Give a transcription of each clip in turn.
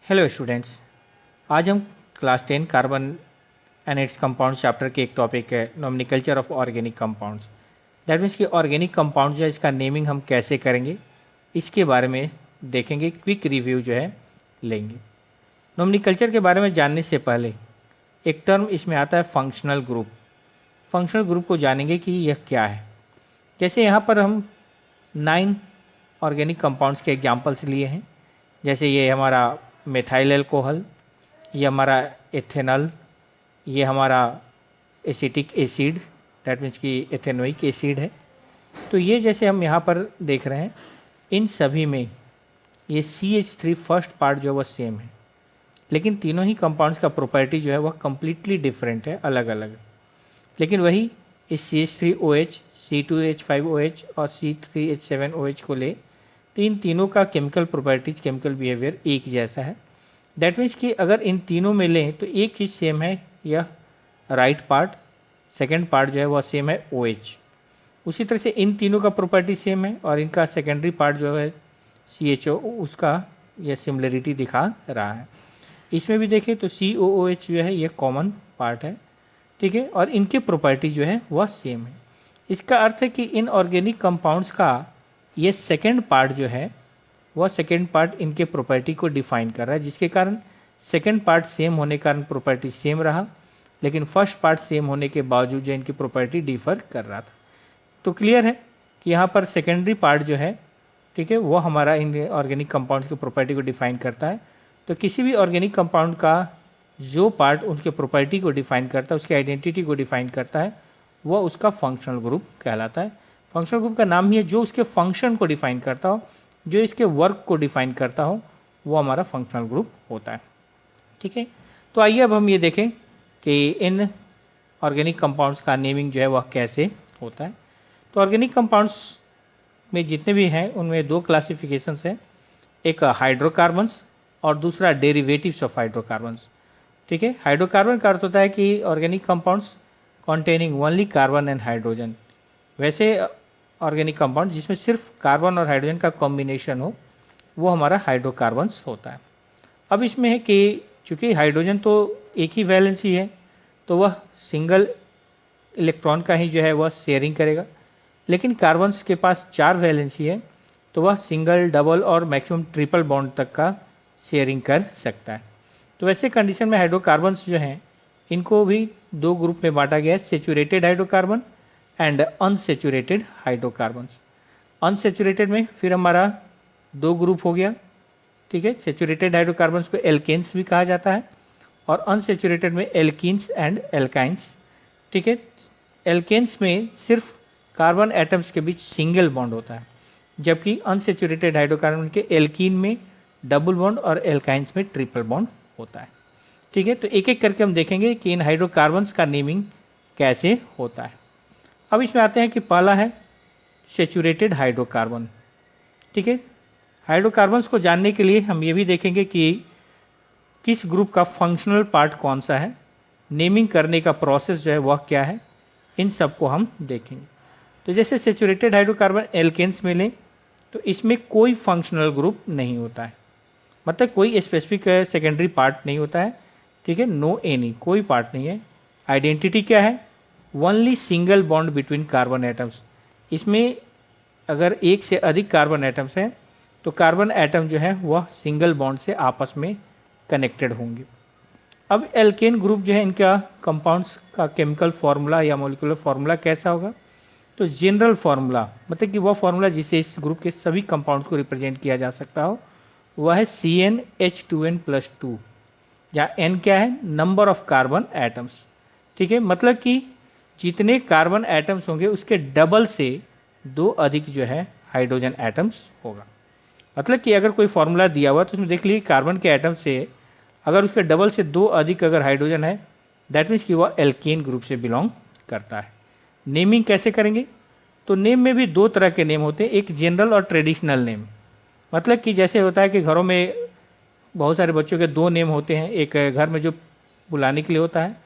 Hello students. आज हम class 10 carbon and it's compounds chapter के एक टॉपिक है nomenclature of organic compounds. That means कि ऑर्गेनिक कंपाउंड जो है इसका नेमिंग हम कैसे करेंगे इसके बारे में देखेंगे, क्विक रिव्यू जो है लेंगे। नॉमेनक्लेचर के बारे में जानने से पहले एक टर्म इसमें आता है फंक्शनल ग्रुप। फंक्शनल ग्रुप को जानेंगे कि यह क्या है। जैसे यहाँ पर हम 9 ऑर्गेनिक कंपाउंड्स के एग्जाम्पल्स लिए हैं। जैसे ये हमारा मेथाइल अल्कोहल, ये हमारा एथेनॉल, ये हमारा एसिटिक एसिड दैट मीन्स कि एथेनोइक एसिड है। तो ये जैसे हम यहाँ पर देख रहे हैं इन सभी में ये CH3 फर्स्ट पार्ट जो है वह सेम है, लेकिन तीनों ही कंपाउंड्स का प्रॉपर्टी जो है वह कम्प्लीटली डिफरेंट है, अलग अलग। लेकिन वही इस CH3OH, C2H5OH और C3H7OH को ले तो इन तीनों का केमिकल प्रॉपर्टीज, केमिकल बिहेवियर एक जैसा है। दैट मीन्स कि अगर इन तीनों में लें तो एक चीज़ सेम है, यह राइट पार्ट, सेकंड पार्ट जो है वह सेम है OH। उसी तरह से इन तीनों का प्रॉपर्टी सेम है और इनका सेकेंडरी पार्ट जो है CHO, उसका यह सिमिलरिटी दिखा रहा है। इसमें भी देखें तो COOH जो है यह कॉमन पार्ट है, ठीक है, और इनके प्रॉपर्टी जो है वह सेम है। इसका अर्थ है कि इन ऑर्गेनिक कंपाउंड्स का ये सेकेंड पार्ट जो है वह सेकेंड पार्ट इनके प्रॉपर्टी को डिफाइन कर रहा है, जिसके कारण सेकेंड पार्ट सेम होने के कारण प्रॉपर्टी सेम रहा, लेकिन फर्स्ट पार्ट सेम होने के बावजूद जो इनकी प्रॉपर्टी डिफर कर रहा था। तो क्लियर है कि यहाँ पर सेकेंडरी पार्ट जो है, ठीक है, वो हमारा इन ऑर्गेनिक कंपाउंड्स की प्रॉपर्टी को डिफाइन करता है। तो किसी भी ऑर्गेनिक कंपाउंड का जो पार्ट उसके प्रॉपर्टी को डिफाइन करता है, उसकी आइडेंटिटी को डिफाइन करता है, वह उसका फंक्शनल ग्रुप कहलाता है। फंक्शनल ग्रुप का नाम ही है जो उसके फंक्शन को डिफाइन करता हो, जो इसके वर्क को डिफाइन करता हो, वो हमारा फंक्शनल ग्रुप होता है, ठीक है। तो आइए अब हम ये देखें कि इन ऑर्गेनिक कंपाउंड्स का नेमिंग जो है वह कैसे होता है। तो ऑर्गेनिक कंपाउंड्स में जितने भी हैं उनमें दो क्लासिफिकेशंस हैं, एक हाइड्रोकार्बन्स और दूसरा डेरिवेटिव्स ऑफ हाइड्रोकार्बन्स, ठीक है। हाइड्रोकार्बन का अर्थ होता है कि organic compounds containing only carbon and hydrogen. वैसे ऑर्गेनिक कंपाउंड जिसमें सिर्फ कार्बन और हाइड्रोजन का कॉम्बिनेशन हो वो हमारा हाइड्रोकार्बन्स होता है। अब इसमें है कि चूँकि हाइड्रोजन तो एक ही वैलेंसी है तो वह सिंगल इलेक्ट्रॉन का ही जो है वह शेयरिंग करेगा, लेकिन कार्बन्स के पास 4 वैलेंसी है तो वह सिंगल, डबल और मैक्सिमम ट्रिपल बॉन्ड तक का शेयरिंग कर सकता है। तो वैसे कंडीशन में हाइड्रोकार्बन्स जो हैं इनको भी 2 ग्रुप में बांटा गया है, saturated hydrocarbon and unsaturated hydrocarbons. Unsaturated में फिर हमारा 2 ग्रुप हो गया, ठीक है। सेचुरेटेड हाइड्रोकार्बन्स को एल्केन्स भी कहा जाता है और अनसेचुरेटेड में एल्कीन्स एंड एल्काइंस, ठीक है। एल्केन्स में सिर्फ कार्बन एटम्स के बीच सिंगल बॉन्ड होता है, जबकि अनसेचुरेटेड हाइड्रोकार्बन के एल्कीन में डबल बॉन्ड और एल्काइंस में ट्रिपल बॉन्ड होता है, ठीक है। तो एक एक करके हम देखेंगे कि इन हाइड्रोकार्बन्स का नेमिंग कैसे होता है। अब इसमें आते हैं कि पहला है सेचुरेटेड हाइड्रोकार्बन, ठीक है। हाइड्रोकार्बन्स को जानने के लिए हम ये भी देखेंगे कि किस ग्रुप का फंक्शनल पार्ट कौन सा है, नेमिंग करने का प्रोसेस जो है वह क्या है, इन सब को हम देखेंगे। तो जैसे सेचुरेटेड हाइड्रोकार्बन एल्केन्स में लें तो इसमें कोई फंक्शनल ग्रुप नहीं होता है, मतलब कोई स्पेसिफिक सेकेंडरी पार्ट नहीं होता है, ठीक है। नो एनी, कोई पार्ट नहीं है। आइडेंटिटी क्या है, only single bond between carbon atoms. इसमें अगर एक से अधिक कार्बन एटम्स हैं तो कार्बन एटम जो है वह सिंगल बॉन्ड से आपस में कनेक्टेड होंगे। अब एल्केन ग्रुप जो है इनका कंपाउंड्स का केमिकल फार्मूला या मॉलिक्यूलर फार्मूला कैसा होगा, तो जनरल फार्मूला मतलब कि वह फार्मूला जिसे इस ग्रुप के सभी कंपाउंड्स को रिप्रेजेंट किया जा सकता हो वह है CnH2n+2, जहाँ n क्या है, नंबर ऑफ कार्बन एटम्स, ठीक है। मतलब कि जितने कार्बन एटम्स होंगे उसके डबल से 2 अधिक जो है हाइड्रोजन एटम्स होगा। मतलब कि अगर कोई फार्मूला दिया हुआ तो उसमें देख लीजिए कार्बन के एटम से अगर उसके डबल से 2 अधिक अगर हाइड्रोजन है दैट मीन्स कि वह एल्केन ग्रुप से बिलोंग करता है। नेमिंग कैसे करेंगे, तो नेम में भी 2 तरह के नेम होते हैं, एक जनरल और ट्रेडिशनल नेम। मतलब कि जैसे होता है कि घरों में बहुत सारे बच्चों के 2 नेम होते हैं, एक घर में जो बुलाने के लिए होता है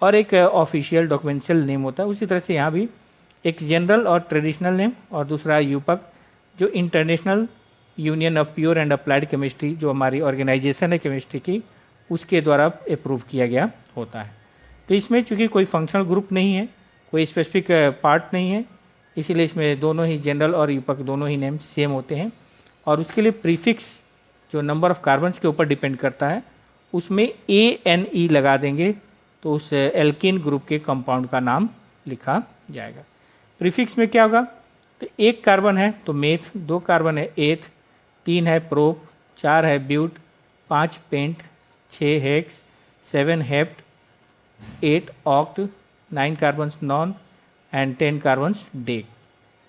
और एक ऑफिशियल डॉक्यूमेंशियल नेम होता है। उसी तरह से यहाँ भी एक जनरल और ट्रेडिशनल नेम और दूसरा यूपक जो international union of pure and applied chemistry, जो हमारी ऑर्गेनाइजेशन है केमिस्ट्री की, उसके द्वारा अप्रूव किया गया होता है। तो इसमें चूँकि कोई फंक्शनल ग्रुप नहीं है, कोई स्पेसिफिक पार्ट नहीं है, इसीलिए इसमें दोनों ही जनरल और यूपक दोनों ही नेम सेम होते हैं। और उसके लिए प्रीफिक्स जो नंबर ऑफ कार्बन्स के ऊपर डिपेंड करता है, उसमें ANE लगा देंगे तो उस एल्केन ग्रुप के कंपाउंड का नाम लिखा जाएगा। प्रीफिक्स में क्या होगा, तो एक कार्बन है तो मेथ, 2 कार्बन है एथ, 3 है प्रोप, 4 है but, 5 pent, 6 hex, 7 hept, 8 oct, 9 carbons non and 10 carbons dec.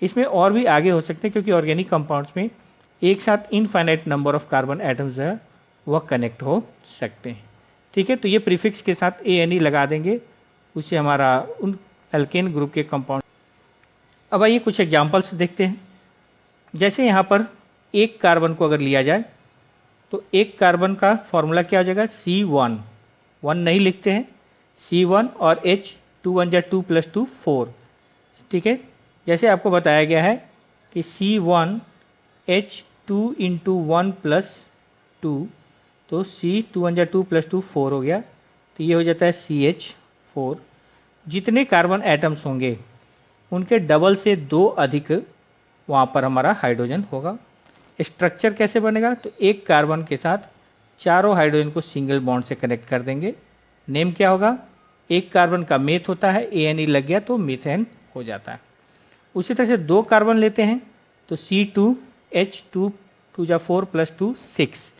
इसमें और भी आगे हो सकते हैं, क्योंकि ऑर्गेनिक कंपाउंड्स में एक साथ infinite number of carbon atoms है वह कनेक्ट हो सकते हैं। ठीक है, तो ये प्रीफिक्स के साथ ANE लगा देंगे, उससे हमारा उन एल्केन ग्रुप के कंपाउंड। अब आइए कुछ एग्जांपल्स देखते हैं। जैसे यहाँ पर एक कार्बन को अगर लिया जाए तो एक कार्बन का फॉर्मूला क्या हो जाएगा, C1, 1 नहीं लिखते हैं, C1 और H, 2 1 2 + 2 4। ठीक है, जैसे आपको बताया गया है कि C1 H2 × 1 + 2, तो C 2 1 2 + 2 4 हो गया, तो ये हो जाता है CH4। जितने कार्बन एटम्स होंगे उनके डबल से 2 अधिक वहाँ पर हमारा हाइड्रोजन होगा। स्ट्रक्चर कैसे बनेगा, तो एक कार्बन के साथ चारों हाइड्रोजन को सिंगल बॉन्ड से कनेक्ट कर देंगे। नेम क्या होगा, एक कार्बन का मेथ होता है, ANE लग गया तो मीथेन हो जाता है। उसी तरह से 2 कार्बन लेते हैं तो C2H2 2 4 + 2 6,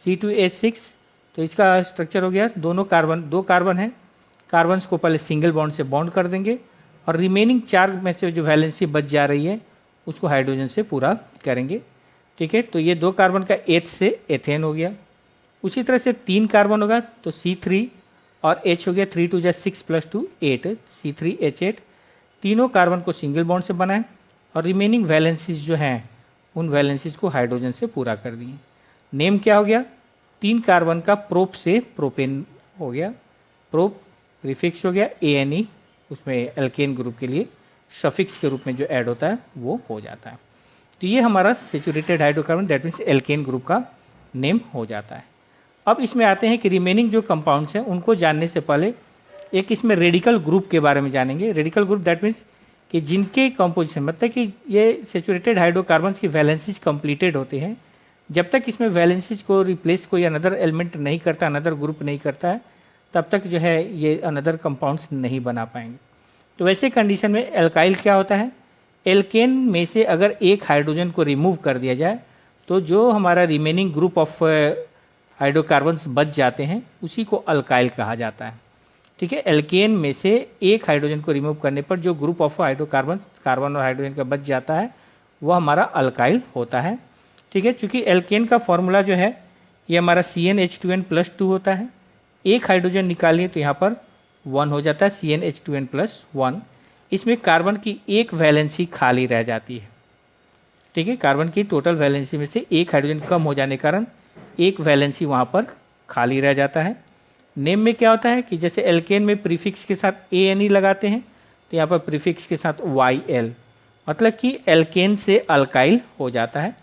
C2H6, तो इसका स्ट्रक्चर हो गया, दोनों कार्बन, 2 कार्बन है, कार्बन्स को पहले सिंगल बॉन्ड से बॉन्ड कर देंगे और रिमेनिंग 4 में से जो वैलेंसी बच जा रही है उसको हाइड्रोजन से पूरा करेंगे। ठीक है, तो ये 2 कार्बन का एथ से एथेन हो गया। उसी तरह से 3 कार्बन होगा तो C3 और H हो गया, 3 2 6 + 2 8, C3H8। तीनों कार्बन को सिंगल बॉन्ड से बनाएं और रिमेनिंग वैलेंसीज जो हैं उन वैलेंसीज को हाइड्रोजन से पूरा कर दिए। नेम क्या हो गया, 3 कार्बन का प्रोप से प्रोपेन हो गया, प्रोप प्रीफिक्स हो गया ANE, उसमें एल्केन ग्रुप के लिए सफिक्स के रूप में जो ऐड होता है वो हो जाता है। तो ये हमारा saturated hydrocarbon that means alkene group का नेम हो जाता है। अब इसमें आते हैं कि रिमेनिंग जो कंपाउंड्स हैं उनको जानने से पहले एक इसमें रेडिकल ग्रुप के बारे में जानेंगे। रेडिकल ग्रुप दैट मीन्स कि जिनके कंपोजिशन, मतलब कि ये सैचुरेटेड हाइड्रोकार्बन्स की वैलेंसीज कंप्लीटेड होते हैं, जब तक इसमें वैलेंसीज को रिप्लेस कोई अनदर एलिमेंट नहीं करता, अनदर ग्रुप नहीं करता है, तब तक जो है ये अनदर कंपाउंड्स नहीं बना पाएंगे। तो वैसे कंडीशन में एल्काइल क्या होता है, एल्केन में से अगर एक हाइड्रोजन को रिमूव कर दिया जाए तो जो हमारा रिमेनिंग ग्रुप ऑफ हाइड्रोकार्बन्स बच जाते हैं उसी को अल्काइल कहा जाता है। ठीक है, एल्केन में से एक हाइड्रोजन को रिमूव करने पर जो ग्रुप ऑफ हाइड्रोकार्बन, कार्बन और हाइड्रोजन का बच जाता है वह हमारा अल्काइल होता है। ठीक है, चूँकि एल्केन का फॉर्मूला जो है ये हमारा CnH2n+2 होता है, एक हाइड्रोजन निकालिए तो यहाँ पर 1 हो जाता है, CnH2n+1। इसमें कार्बन की एक वैलेंसी खाली रह जाती है। ठीक है, कार्बन की टोटल वैलेंसी में से एक हाइड्रोजन कम हो जाने के कारण एक वैलेंसी वहाँ पर खाली रह जाता है। नेम में क्या होता है कि जैसे एल्केन में प्रीफिक्स के साथ ANE लगाते हैं तो यहाँ पर प्रीफिक्स के साथ YL, मतलब कि एल्केन से अल्काइल हो जाता है।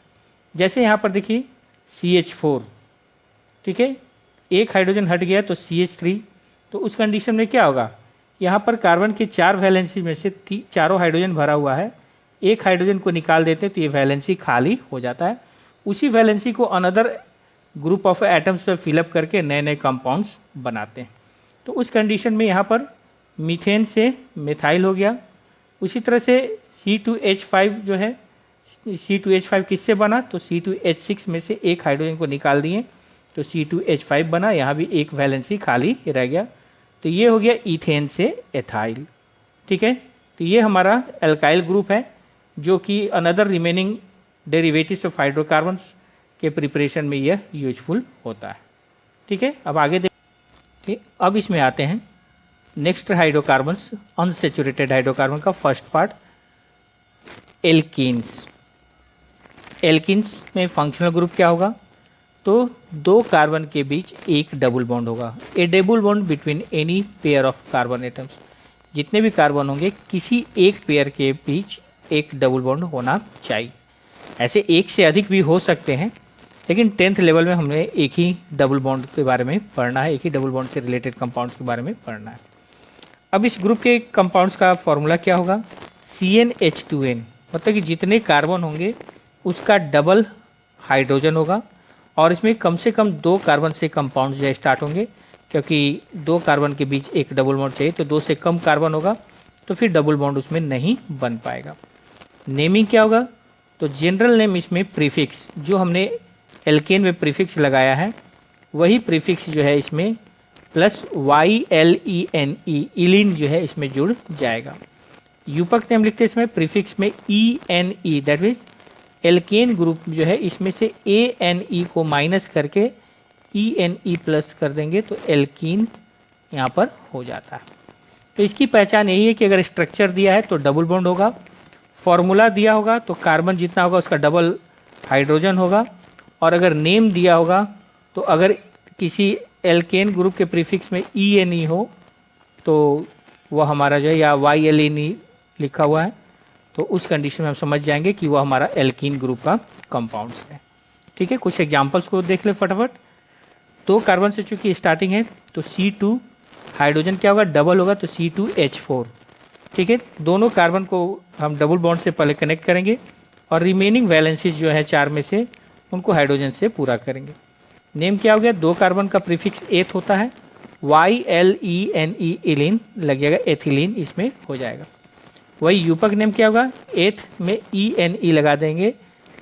जैसे यहाँ पर देखिए CH4, ठीक है, एक हाइड्रोजन हट गया तो CH3, तो उस कंडीशन में क्या होगा, यहाँ पर कार्बन के 4 वैलेंसी में से चारों हाइड्रोजन भरा हुआ है, एक हाइड्रोजन को निकाल देते तो ये वैलेंसी खाली हो जाता है। उसी वैलेंसी को अनदर ग्रुप ऑफ एटम्स पर फिलअप करके नए नए कंपाउंड्स बनाते हैं। तो उस कंडीशन में यहाँ पर मीथेन से मिथाइल हो गया। उसी तरह से C2H5 जो है, C2H5 किससे बना, तो C2H6 में से एक हाइड्रोजन को निकाल दिए तो C2H5 बना, यहाँ भी एक वैलेंसी खाली रह गया, तो ये हो गया इथेन से एथाइल। ठीक है, तो ये हमारा एल्काइल ग्रुप है जो कि another remaining derivatives of hydrocarbons के प्रिपरेशन में यह यूजफुल होता है। ठीक है, अब आगे देखिए, अब इसमें आते हैं नेक्स्ट हाइड्रोकार्बन्स, अनसैचुरेटेड हाइड्रोकार्बन का फर्स्ट पार्ट एल्कीन्स। एल्कीन्स में फंक्शनल ग्रुप क्या होगा, तो 2 कार्बन के बीच एक डबल बॉन्ड होगा, A double bond between any pair of carbon atoms. जितने भी कार्बन होंगे किसी एक पेयर के बीच एक डबल बॉन्ड होना चाहिए। ऐसे एक से अधिक भी हो सकते हैं, लेकिन 10th लेवल में हमें एक ही डबल बॉन्ड के बारे में पढ़ना है, एक ही डबल बॉन्ड से रिलेटेड कंपाउंड्स के बारे में पढ़ना है। अब इस ग्रुप के कंपाउंड्स का फॉर्मूला क्या होगा, CnH2n, मतलब कि जितने कार्बन होंगे उसका डबल हाइड्रोजन होगा, और इसमें कम से कम 2 कार्बन से कंपाउंड जो है स्टार्ट होंगे, क्योंकि 2 कार्बन के बीच एक डबल बॉन्ड चाहिए, तो 2 से कम कार्बन होगा तो फिर डबल बॉन्ड उसमें नहीं बन पाएगा। नेमिंग क्या होगा, तो जनरल नेम इसमें प्रीफिक्स, जो हमने एल्केन में प्रीफिक्स लगाया है वही प्रीफिक्स जो है इसमें प्लस YLENE, इलिन जो है इसमें जुड़ जाएगा। यूपक नेम लिखते हैं इसमें प्रीफिक्स में ENE, that means alkene group जो है इसमें से ANE को माइनस करके ENE प्लस कर देंगे तो एल्कीन यहाँ पर हो जाता है। तो इसकी पहचान यही है कि अगर स्ट्रक्चर दिया है तो डबल बॉन्ड होगा, फॉर्मूला दिया होगा तो कार्बन जितना होगा उसका डबल हाइड्रोजन होगा, और अगर नेम दिया होगा तो अगर किसी एल्केन ग्रुप के प्रीफिक्स में ENE हो तो वह हमारा जो है, या YLNE लिखा हुआ है, तो उस कंडीशन में हम समझ जाएंगे कि वह हमारा एल्कीन ग्रुप का कंपाउंड्स है। ठीक है, कुछ एग्जांपल्स को देख ले फटाफट। 2 कार्बन से चूंकि स्टार्टिंग है तो C2 हाइड्रोजन क्या होगा, डबल होगा तो C2H4। ठीक है, दोनों कार्बन को हम डबल बॉन्ड से पहले कनेक्ट करेंगे और रिमेनिंग वैलेंसीज जो है 4 में से उनको हाइड्रोजन से पूरा करेंगे। नेम क्या हो गया, 2 कार्बन का प्रीफिक्स एथ होता है, YLENE, इलिन लग जाएगा, एथिलीन इसमें हो जाएगा। वही यूपक नेम क्या होगा, एथ में ENE लगा देंगे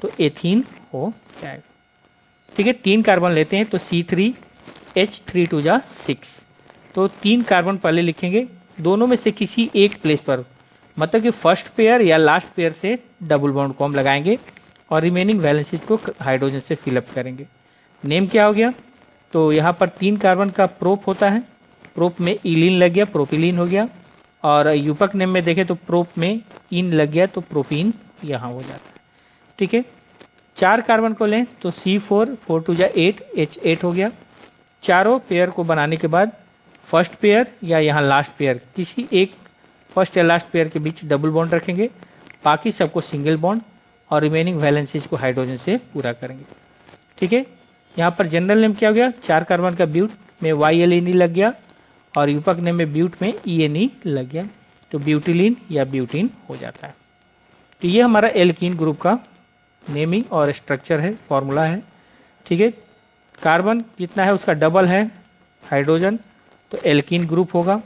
तो एथीन हो जाएगा। ठीक है, 3 कार्बन लेते हैं तो C3H3 तो 3 कार्बन पहले लिखेंगे, दोनों में से किसी एक प्लेस पर, मतलब कि फर्स्ट पेयर या लास्ट पेयर से डबल बॉन्ड को हम लगाएंगे और रिमेनिंग वैलेंसीज को हाइड्रोजन से फिलअप करेंगे। नेम क्या हो गया, तो यहाँ पर 3 कार्बन का प्रोप होता है, प्रोप में इलिन लग गया, प्रोपिलीन हो गया, और यूपक नेम में देखें तो प्रोप में इन लग गया तो प्रोपीन यहाँ हो जाता है। ठीक है, 4 कार्बन को लें तो C4, 4 2 8, H8 हो गया। चारों पेयर को बनाने के बाद फर्स्ट पेयर या यहाँ लास्ट पेयर, किसी एक फर्स्ट या लास्ट पेयर के बीच डबल बॉन्ड रखेंगे, बाकी सबको सिंगल बॉन्ड, और रिमेनिंग वैलेंसीज को हाइड्रोजन से पूरा करेंगे। ठीक है, यहाँ पर जनरल नेम क्या हो गया, 4 कार्बन का ब्यूट में YLNE लग गया, और यूपक नेम में ब्यूट में ENE लग गया तो ब्यूटिलीन या ब्यूटीन हो जाता है। तो ये हमारा एल्कीन ग्रुप का नेमिंग और स्ट्रक्चर है, फॉर्मूला है। ठीक है, कार्बन जितना है उसका डबल है हाइड्रोजन तो एल्कीन ग्रुप होगा।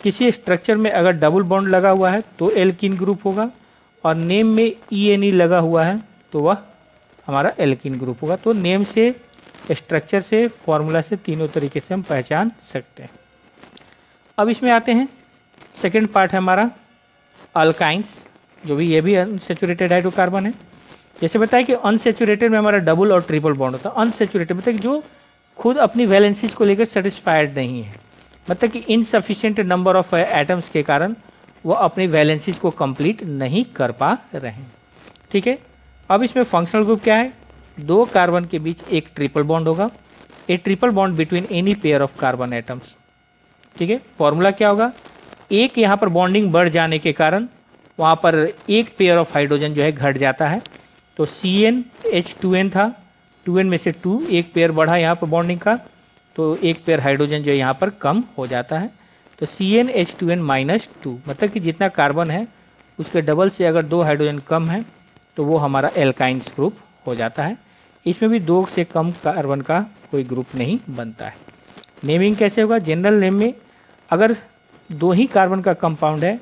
किसी स्ट्रक्चर में अगर डबल बॉन्ड लगा हुआ है तो एल्कीन ग्रुप होगा, और नेम में ENE लगा हुआ है तो वह हमारा एल्कीन ग्रुप होगा। तो नेम से, स्ट्रक्चर से, फॉर्मूला से, तीनों तरीके से हम पहचान सकते हैं। अब इसमें आते हैं, सेकंड पार्ट है हमारा अल्काइंस, जो भी ये भी अनसेचुरेटेड हाइड्रोकार्बन है। जैसे बताया कि अनसेचुरेटेड में हमारा डबल और ट्रिपल बॉन्ड होता है। अनसेचुरेटेड मतलब जो खुद अपनी वैलेंसीज को लेकर सेटिस्फाइड नहीं है, मतलब कि इनसफिशिएंट नंबर ऑफ एटम्स के कारण वो अपनी वैलेंसीज को कंप्लीट नहीं कर पा रहे हैं। ठीक है, अब इसमें फंक्शनल ग्रुप क्या है, 2 कार्बन के बीच एक ट्रिपल बॉन्ड होगा, ए triple bond between any pair of carbon atoms. ठीक है, फॉर्मूला क्या होगा, एक यहाँ पर बॉन्डिंग बढ़ जाने के कारण वहाँ पर एक पेयर ऑफ हाइड्रोजन जो है घट जाता है, तो CnH2n था, 2n में से 2 एक पेयर बढ़ा यहाँ पर बॉन्डिंग का, तो एक पेयर हाइड्रोजन जो है यहाँ पर कम हो जाता है, तो CnH2n-2, मतलब कि जितना कार्बन है उसके डबल से अगर 2 हाइड्रोजन कम है तो वो हमारा एल्काइंस ग्रुप हो जाता है। इसमें भी 2 से कम कार्बन का कोई ग्रुप नहीं बनता है। नेमिंग कैसे होगा, जनरल नेम में अगर 2 ही कार्बन का कंपाउंड है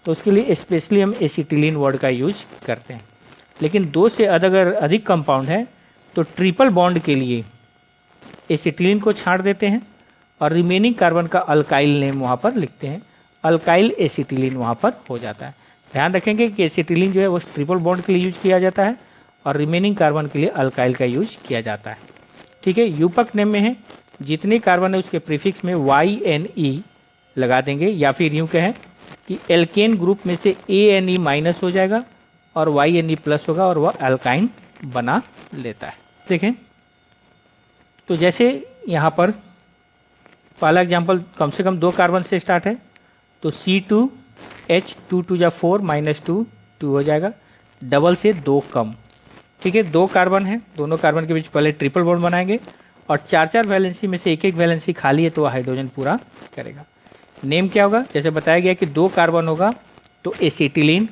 तो उसके लिए स्पेशली हम एसिटिलीन वर्ड का यूज करते हैं, लेकिन 2 से अगर अधिक कंपाउंड है तो ट्रिपल बॉन्ड के लिए एसिटिलीन को छाड़ देते हैं और रिमेनिंग कार्बन का अल्काइल नेम वहाँ पर लिखते हैं, अल्काइल एसिटिलीन वहाँ पर हो जाता है। ध्यान रखेंगे कि एसिटिलीन जो है वो ट्रिपल बॉन्ड के लिए यूज किया जाता है और रिमेनिंग कार्बन के लिए अल्काइल का यूज किया जाता है। ठीक है, यूपक नेम में है जितने कार्बन है उसके प्रीफिक्स में YNE लगा देंगे, या फिर यूँ कहें कि एल्केन ग्रुप में से ANE माइनस हो जाएगा और YNE प्लस होगा और वह अल्काइन बना लेता है। देखें तो जैसे यहाँ पर पहला एग्जाम्पल कम से कम 2 कार्बन से स्टार्ट है, तो C2H2 2 4 -2 2 हो जाएगा, डबल से 2 कम, ठीक है, 2 कार्बन है, दोनों कार्बन के बीच पहले ट्रिपल बॉन्ड बनाएंगे और 4-4 वैलेंसी में से एक वैलेंसी खाली है तो हाइड्रोजन पूरा करेगा। नेम क्या होगा, जैसे बताया गया कि 2 कार्बन होगा तो एसिटिलीन,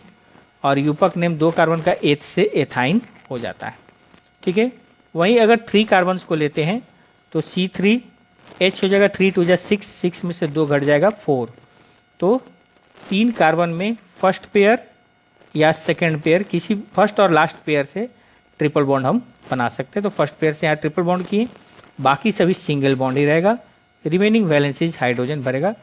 और यूपक नेम 2 कार्बन का एथ से एथाइन हो जाता है। ठीक है, वहीं अगर 3 कार्बन्स को लेते हैं तो C3H हो जाएगा, 3 2 जा 6, 6 में से 2 घट जाएगा 4, तो 3 कार्बन में फर्स्ट पेयर या सेकेंड पेयर, किसी फर्स्ट और लास्ट पेयर से ट्रिपल बॉन्ड हम बना सकते हैं। तो फर्स्ट पेयर से यहाँ ट्रिपल बॉन्ड किए, बाकी सभी सिंगल बॉन्ड ही रहेगा, रिमेनिंग वैलेंसीज हाइड्रोजन भरेगा।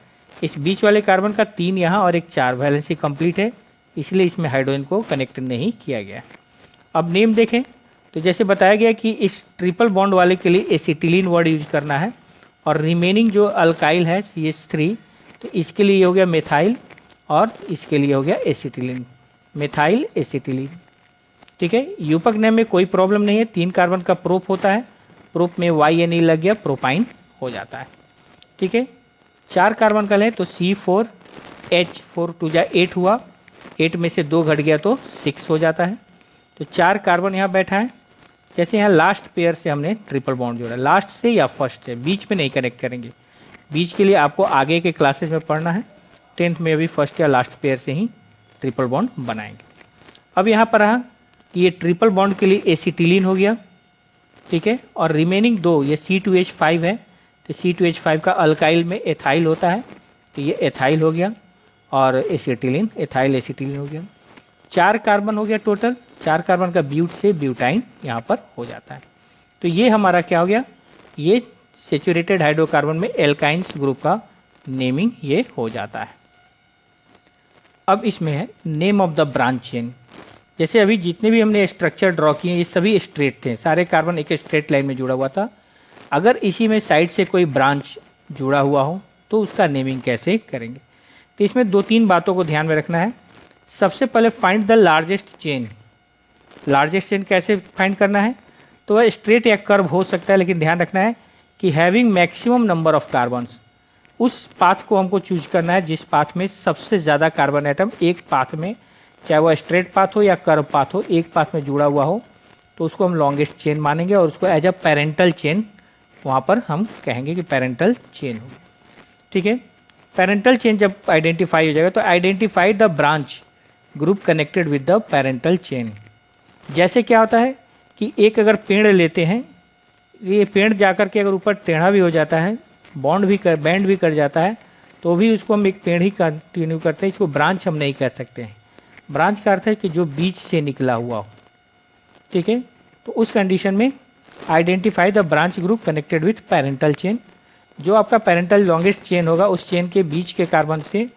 इस बीच वाले कार्बन का 3 यहाँ और एक 4 वैलेंसी कंप्लीट है, इसलिए इसमें हाइड्रोजन को कनेक्ट नहीं किया गया। अब नेम देखें तो जैसे बताया गया कि इस ट्रिपल बॉन्ड वाले के लिए एसिटिलीन वर्ड यूज करना है, और रिमेनिंग जो अल्काइल है CH3, तो इसके लिए हो गया मेथाइल और इसके लिए हो गया एसिटिलीन, मेथाइल एसिटिलीन। ठीक है, यूपक नेम में कोई प्रॉब्लम नहीं है, 3 कार्बन का प्रोप होता है, प्रोप में YNE लग गया, प्रोपाइन हो जाता है। ठीक है, 4 कार्बन का लें तो C4H, 4 2 जा 8 हुआ, 8 में से 2 घट गया तो 6 हो जाता है। तो 4 कार्बन यहाँ बैठा है, जैसे यहाँ लास्ट पेयर से हमने ट्रिपल बॉन्ड जोड़ा, लास्ट से या फर्स्ट से, बीच में नहीं कनेक्ट करेंगे, बीच के लिए आपको आगे के क्लासेस में पढ़ना है, 10th में अभी फर्स्ट या लास्ट पेयर से ही ट्रिपल बॉन्ड बनाएंगे। अब यहाँ पर रहा कि ये ट्रिपल बॉन्ड के लिए एसिटिलीन हो गया। ठीक है, और रिमेनिंग 2 ये C2H5 है, तो C2H5 का अल्काइल में एथाइल होता है, तो ये एथाइल हो गया, और एसिटिलीन एथाइल एसिटिलीन हो गया। 4 कार्बन हो गया टोटल, 4 कार्बन का ब्यूट से ब्यूटाइन यहाँ पर हो जाता है। तो ये हमारा क्या हो गया, ये सेचुरेटेड हाइड्रोकार्बन में एल्काइंस ग्रुप का नेमिंग ये हो जाता है। अब इसमें है name of the branch chain. जैसे अभी जितने भी हमने स्ट्रक्चर ड्रॉ किए ये सभी स्ट्रेट थे, सारे कार्बन एक स्ट्रेट लाइन में जुड़ा हुआ था। अगर इसी में साइड से कोई ब्रांच जुड़ा हुआ हो तो उसका नेमिंग कैसे करेंगे, तो इसमें 2-3 बातों को ध्यान में रखना है। सबसे पहले find the largest chain. Largest chain कैसे फाइंड करना है, तो वह स्ट्रेट या कर्व हो सकता है, लेकिन ध्यान रखना है कि having maximum number of carbons, उस पाथ को हमको चूज करना है जिस पाथ में सबसे ज़्यादा कार्बन एटम एक पाथ में, चाहे वह स्ट्रेट पाथ हो या कर्व पाथ हो, एक पाथ में जुड़ा हुआ हो, तो उसको हम लॉन्गेस्ट चेन मानेंगे और उसको एज अ पेरेंटल चेन वहाँ पर हम कहेंगे कि पेरेंटल चेन हो। ठीक है, पेरेंटल चेन जब आइडेंटिफाई हो जाएगा तो identify the branch group connected with the parental chain. जैसे क्या होता है कि एक अगर पेड़ लेते हैं, ये पेड़ जाकर के अगर ऊपर टेढ़ा भी हो जाता है, बैंड भी कर जाता है, तो भी उसको हम एक पेड़ ही कंटिन्यू करते हैं, इसको ब्रांच हम नहीं कह सकते हैं। ब्रांच का अर्थ है कि जो बीच से निकला हुआ हो। ठीक है, तो उस कंडीशन में identify the branch group connected with parental chain. जो आपका पेरेंटल लॉन्गेस्ट चेन होगा उस चेन के बीच के कार्बन से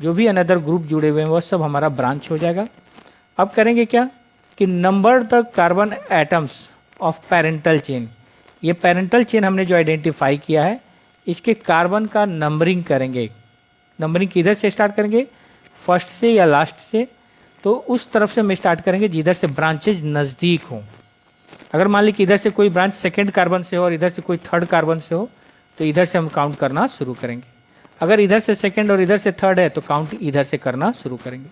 जो भी अनदर ग्रुप जुड़े हुए हैं वो सब हमारा ब्रांच हो जाएगा। अब करेंगे क्या कि number the carbon atoms of parental chain. ये पेरेंटल चेन हमने जो आइडेंटिफाई किया है इसके कार्बन का नंबरिंग करेंगे। नंबरिंग किधर से स्टार्ट करेंगे, फर्स्ट से या लास्ट से, तो उस तरफ से हम स्टार्ट करेंगे जिधर से ब्रांचेज नज़दीक हों। अगर मान ली कि इधर से कोई ब्रांच सेकेंड कार्बन से हो और इधर से कोई थर्ड कार्बन से हो तो इधर से हम काउंट करना शुरू करेंगे। अगर इधर से सेकेंड और इधर से थर्ड है तो काउंट इधर से करना शुरू करेंगे।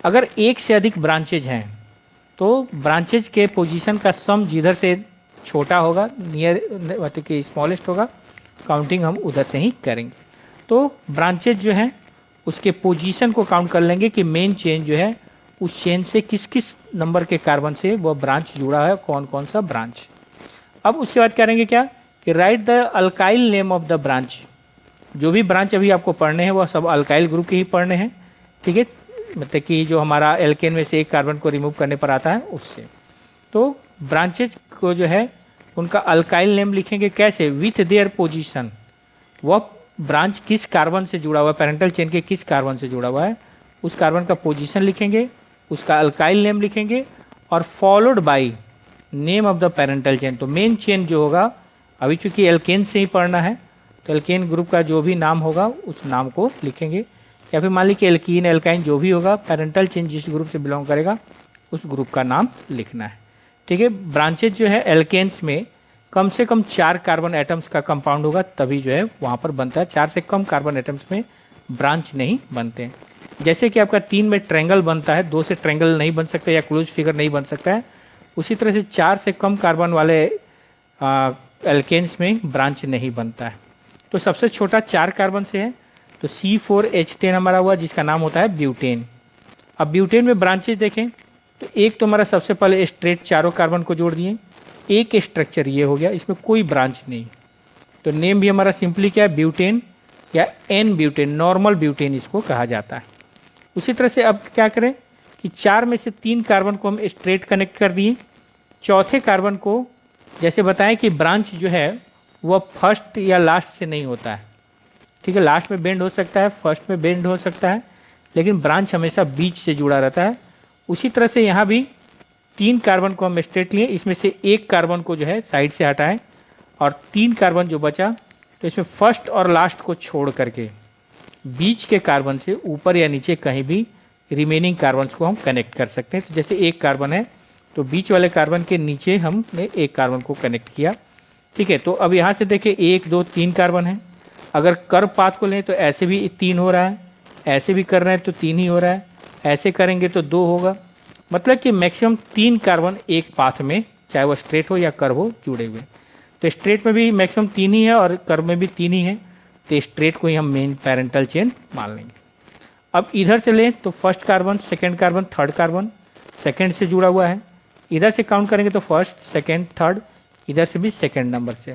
अगर एक से अधिक ब्रांचेज हैं तो ब्रांचेज के पोजीशन का सम जिधर से छोटा होगा, नियर मतलब कि स्मॉलेस्ट होगा, काउंटिंग हम उधर से ही करेंगे। तो ब्रांचेज जो हैं उसके पोजीशन को काउंट कर लेंगे कि मेन चेन जो है उस चेन से किस किस नंबर के कार्बन से वो ब्रांच जुड़ा है, कौन कौन सा ब्रांच। अब उसके बाद करेंगे क्या कि right the alkyl name of the branch. जो भी ब्रांच अभी आपको पढ़ने हैं वो सब अल्काइल ग्रुप के ही पढ़ने हैं। ठीक है, मतलब कि जो हमारा एल्केन में से एक कार्बन को रिमूव करने पर आता है उससे। तो ब्रांचेज को जो है उनका अल्काइल नेम लिखेंगे कैसे, विथ देयर पोजीशन। वह ब्रांच किस कार्बन से जुड़ा हुआ है, पेरेंटल चेन के किस कार्बन से जुड़ा हुआ है, उस कार्बन का पोजीशन लिखेंगे, उसका अल्काइल नेम लिखेंगे और followed by name of the parental chain. तो मेन चेन जो होगा, अभी चूंकि एल्केन से ही पढ़ना है तो एल्केन ग्रुप का जो भी नाम होगा उस नाम को लिखेंगे, या फिर मान ली कि एल्कीन एल्काइन जो भी होगा, पेरेंटल चेन जिस ग्रुप से बिलोंग करेगा उस ग्रुप का नाम लिखना है। ठीक है, ब्रांचेज जो है एल्केन्स में कम से कम 4 कार्बन एटम्स का कंपाउंड होगा तभी जो है वहाँ पर बनता है। 4 से कम कार्बन एटम्स में ब्रांच नहीं बनते हैं। जैसे कि आपका 3 में ट्रायंगल बनता है, 2 से ट्रायंगल नहीं बन सकता या क्लोज फिगर नहीं बन सकता है, उसी तरह से 4 से कम कार्बन वाले एल्केन्स में ब्रांच नहीं बनता है। तो सबसे छोटा 4 कार्बन से है, तो C4H10 हमारा हुआ, जिसका नाम होता है ब्यूटेन। अब ब्यूटेन में ब्रांचेज देखें तो एक तो हमारा सबसे पहले स्ट्रेट चारों कार्बन को जोड़ दिए, एक स्ट्रक्चर ये हो गया, इसमें कोई ब्रांच नहीं। तो नेम भी हमारा सिंपली क्या है, ब्यूटेन या एन ब्यूटेन, नॉर्मल ब्यूटेन इसको कहा जाता है। उसी तरह से अब क्या करें कि 4 में से 3 कार्बन को हम स्ट्रेट कनेक्ट कर दिए, चौथे कार्बन को जैसे बताएं कि ब्रांच जो है वह फर्स्ट या लास्ट से नहीं होता है, ठीक है, लास्ट में बेंड हो सकता है, फर्स्ट में बेंड हो सकता है, लेकिन ब्रांच हमेशा बीच से जुड़ा रहता है। उसी तरह से यहाँ भी 3 कार्बन को हम स्ट्रेट लिए, इसमें से एक कार्बन को जो है साइड से हटाएं और 3 कार्बन जो बचा तो इसमें फर्स्ट और लास्ट को छोड़ करके बीच के कार्बन से ऊपर या नीचे कहीं भी रिमेनिंग कार्बन को हम कनेक्ट कर सकते हैं। तो जैसे एक कार्बन है तो बीच वाले कार्बन के नीचे हमने एक कार्बन को कनेक्ट किया, ठीक है। तो अब यहाँ से देखें 1 2 3 कार्बन है, अगर कर्व पाथ को लें तो ऐसे भी 3 हो रहा है, ऐसे भी कर रहे हैं तो 3 ही हो रहा है, ऐसे करेंगे तो 2 होगा, मतलब कि मैक्सिमम 3 कार्बन एक पाथ में, चाहे वो स्ट्रेट हो या कर्व हो, जुड़े हुए। तो स्ट्रेट में भी मैक्सिमम 3 ही है और कर्व में भी 3 ही है, तो स्ट्रेट को ही हम मेन पैरेंटल चेन मान लेंगे। अब इधर से लें तो first carbon, second carbon, third carbon second से जुड़ा हुआ है, इधर से काउंट करेंगे तो फर्स्ट, सेकेंड, थर्ड, इधर से भी सेकेंड नंबर से।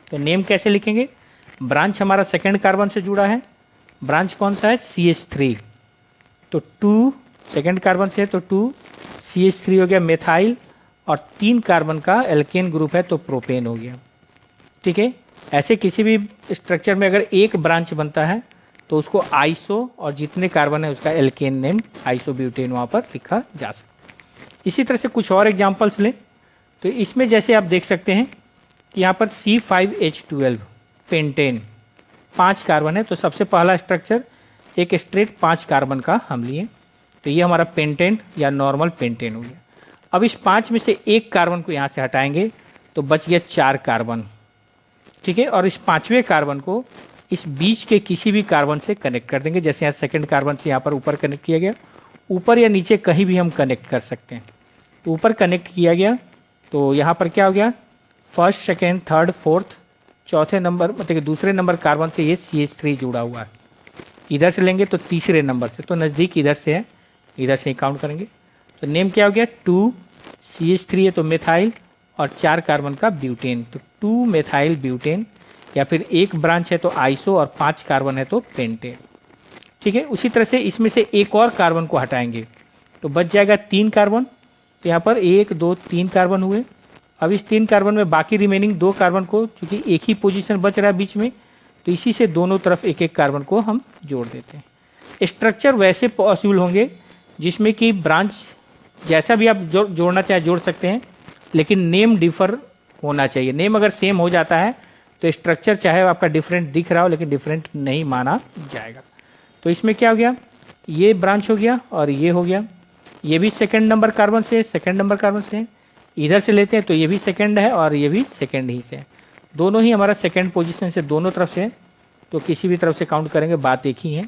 तो नेम कैसे लिखेंगे, ब्रांच हमारा सेकेंड कार्बन से जुड़ा है, ब्रांच कौन सा है, CH3, तो 2 सेकेंड कार्बन से है तो 2 CH3 हो गया मेथाइल, और 3 कार्बन का एल्केन ग्रुप है तो प्रोपेन हो गया, ठीक है। ऐसे किसी भी स्ट्रक्चर में अगर एक ब्रांच बनता है तो उसको आइसो, और जितने कार्बन है उसका एल्केन नेम आइसोब्यूटेन वहाँ पर लिखा जा सकता है। इसी तरह से कुछ और एग्जांपल्स लें तो इसमें जैसे आप देख सकते हैं कि यहाँ पर C5H12 पेंटेन 5 कार्बन है, तो सबसे पहला स्ट्रक्चर एक स्ट्रेट 5 कार्बन का हम लिए, तो ये हमारा पेंटेन या नॉर्मल पेंटेन हो गया। अब इस 5 में से एक कार्बन को यहाँ से हटाएंगे तो बच गया 4 कार्बन, ठीक है, और इस 5वें कार्बन को इस बीच के किसी भी कार्बन से कनेक्ट कर देंगे, जैसे यहाँ सेकंड कार्बन से यहाँ पर ऊपर कनेक्ट किया गया, ऊपर या नीचे कहीं भी हम कनेक्ट कर सकते हैं। तो ऊपर कनेक्ट किया गया तो यहाँ पर क्या हो गया, फर्स्ट, सेकेंड, थर्ड, फोर्थ, चौथे नंबर मतलब कि दूसरे नंबर कार्बन से ये CH3 जुड़ा हुआ है। इधर से लेंगे तो तीसरे नंबर से, तो नज़दीक इधर से है, इधर से ही काउंट करेंगे। तो नेम क्या हो गया, 2 CH3 है तो मेथाइल, और 4 कार्बन का ब्यूटेन, तो 2 मेथाइल ब्यूटेन, या फिर एक ब्रांच है तो आइसो और 5 कार्बन है तो पेंटेन, ठीक है। उसी तरह से इसमें से एक और कार्बन को हटाएंगे तो बच जाएगा 3 कार्बन, तो यहाँ पर 1 2 3 कार्बन हुए। अब इस 3 कार्बन में बाकी रिमेनिंग 2 कार्बन को, क्योंकि एक ही पोजीशन बच रहा है बीच में, तो इसी से दोनों तरफ एक एक कार्बन को हम जोड़ देते हैं। स्ट्रक्चर वैसे पॉसिबल होंगे जिसमें कि ब्रांच जैसा भी आप जोड़ना चाहे जोड़ सकते हैं, लेकिन नेम डिफर होना चाहिए। नेम अगर सेम हो जाता है तो स्ट्रक्चर चाहे आपका डिफरेंट दिख रहा हो लेकिन डिफरेंट नहीं माना जाएगा। तो इसमें क्या हो गया, ये ब्रांच हो गया और ये हो गया, ये भी सेकंड नंबर कार्बन से, सेकंड नंबर कार्बन से, इधर से लेते हैं तो ये भी सेकंड है और ये भी सेकंड ही से, दोनों ही हमारा सेकंड पोजीशन से दोनों तरफ से, तो किसी भी तरफ से काउंट करेंगे बात एक ही है।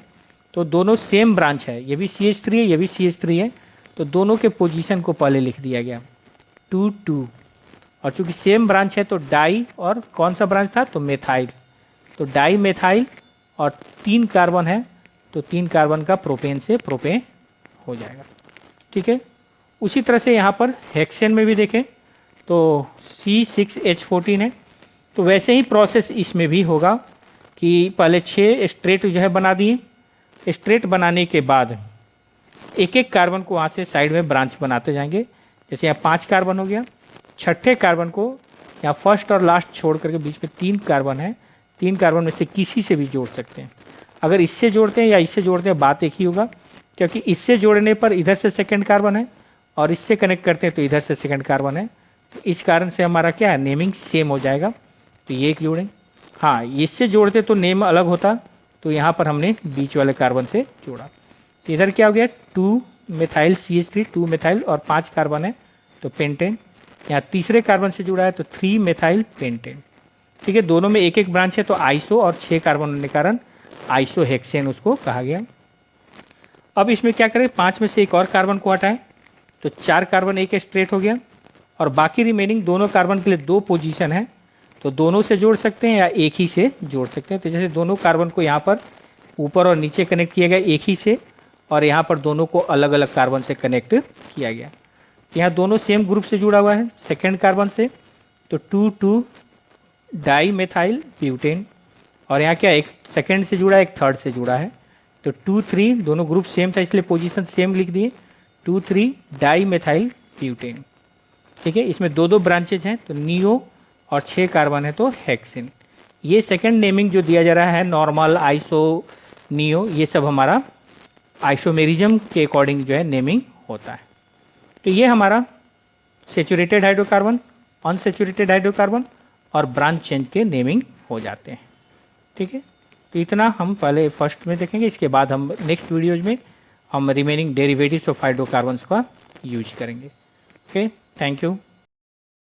तो दोनों सेम ब्रांच है, ये भी CH3 है, ये भी CH3 है, तो दोनों के पोजीशन को पहले लिख दिया गया 2 2, और चूंकि सेम ब्रांच है तो डाई, और कौन सा ब्रांच था तो मेथाइल, तो डाई मेथाइल, और 3 कार्बन है तो 3 कार्बन का प्रोपेन से प्रोपेन हो जाएगा, ठीक है। उसी तरह से यहाँ पर हेक्सेन में भी देखें तो C6H14 है, तो वैसे ही प्रोसेस इसमें भी होगा कि पहले 6 स्ट्रेट जो है बना दिए, स्ट्रेट बनाने के बाद एक एक कार्बन को वहाँ से साइड में ब्रांच बनाते जाएंगे। जैसे यहाँ 5 कार्बन हो गया, छठे कार्बन को यहाँ फर्स्ट और लास्ट छोड़ करके बीच में 3 कार्बन है, 3 कार्बन में से किसी से भी जोड़ सकते हैं। अगर इससे जोड़ते हैं या इससे जोड़ते हैं बात एक ही होगा, क्योंकि इससे जोड़ने पर इधर से सेकंड कार्बन है और इससे कनेक्ट करते हैं तो इधर से सेकंड कार्बन है, तो इस कारण से हमारा क्या है नेमिंग सेम हो जाएगा। तो ये एक जोड़ें, हाँ इससे जोड़ते तो नेम अलग होता, तो यहाँ पर हमने बीच वाले कार्बन से जोड़ा। तो इधर क्या हो गया 2 मेथाइल CH3, 2 मेथाइल और 5 कार्बन है तो पेंटेन, यहाँ तीसरे कार्बन से जुड़ा है तो 3 मेथाइल पेंटेन, ठीक है। दोनों में एक एक ब्रांच है तो आइसो, और 6 कार्बन होने के कारण आइसो हेक्सेन उसको कहा गया। अब इसमें क्या करें, 5 में से एक और कार्बन को हटाएं तो 4 कार्बन एक स्ट्रेट हो गया, और बाकी रिमेनिंग दोनों कार्बन के लिए 2 पोजीशन है, तो दोनों से जोड़ सकते हैं या एक ही से जोड़ सकते हैं। तो जैसे दोनों कार्बन को यहाँ पर ऊपर और नीचे कनेक्ट किया गया एक ही से, और यहाँ पर दोनों को अलग अलग कार्बन से कनेक्ट किया गया। यहाँ दोनों सेम ग्रुप से जुड़ा हुआ है सेकेंड कार्बन से, तो 2,2 डाई मेथाइल ब्यूटेन, और यहाँ क्या एक सेकेंड से जुड़ा है एक थर्ड से जुड़ा है, तो 2,3 दोनों ग्रुप सेम था इसलिए पोजीशन सेम लिख दिए, 2,3 डाई मेथाइल ब्यूटेन। ठीक है, इसमें 2-2 ब्रांचेज हैं, तो नियो और 6 कार्बन है तो हेक्सिन। ये सेकेंड नेमिंग जो दिया जा रहा है नॉर्मल, आइसो, नियो, ये सब हमारा आइसोमेरिज्म के अकॉर्डिंग जो है नेमिंग होता है। तो ये हमारा सेचुरेटेड हाइड्रोकार्बन, अनसेचुरेटेड हाइड्रोकार्बन और ब्रांच चेंज के नेमिंग हो जाते हैं। ठीक है, तो इतना हम पहले फर्स्ट में देखेंगे, इसके बाद हम नेक्स्ट वीडियोज में हम रिमेनिंग डेरिवेटिव्स ऑफ हाइड्रोकार्बन्स का यूज करेंगे। Okay, thank you.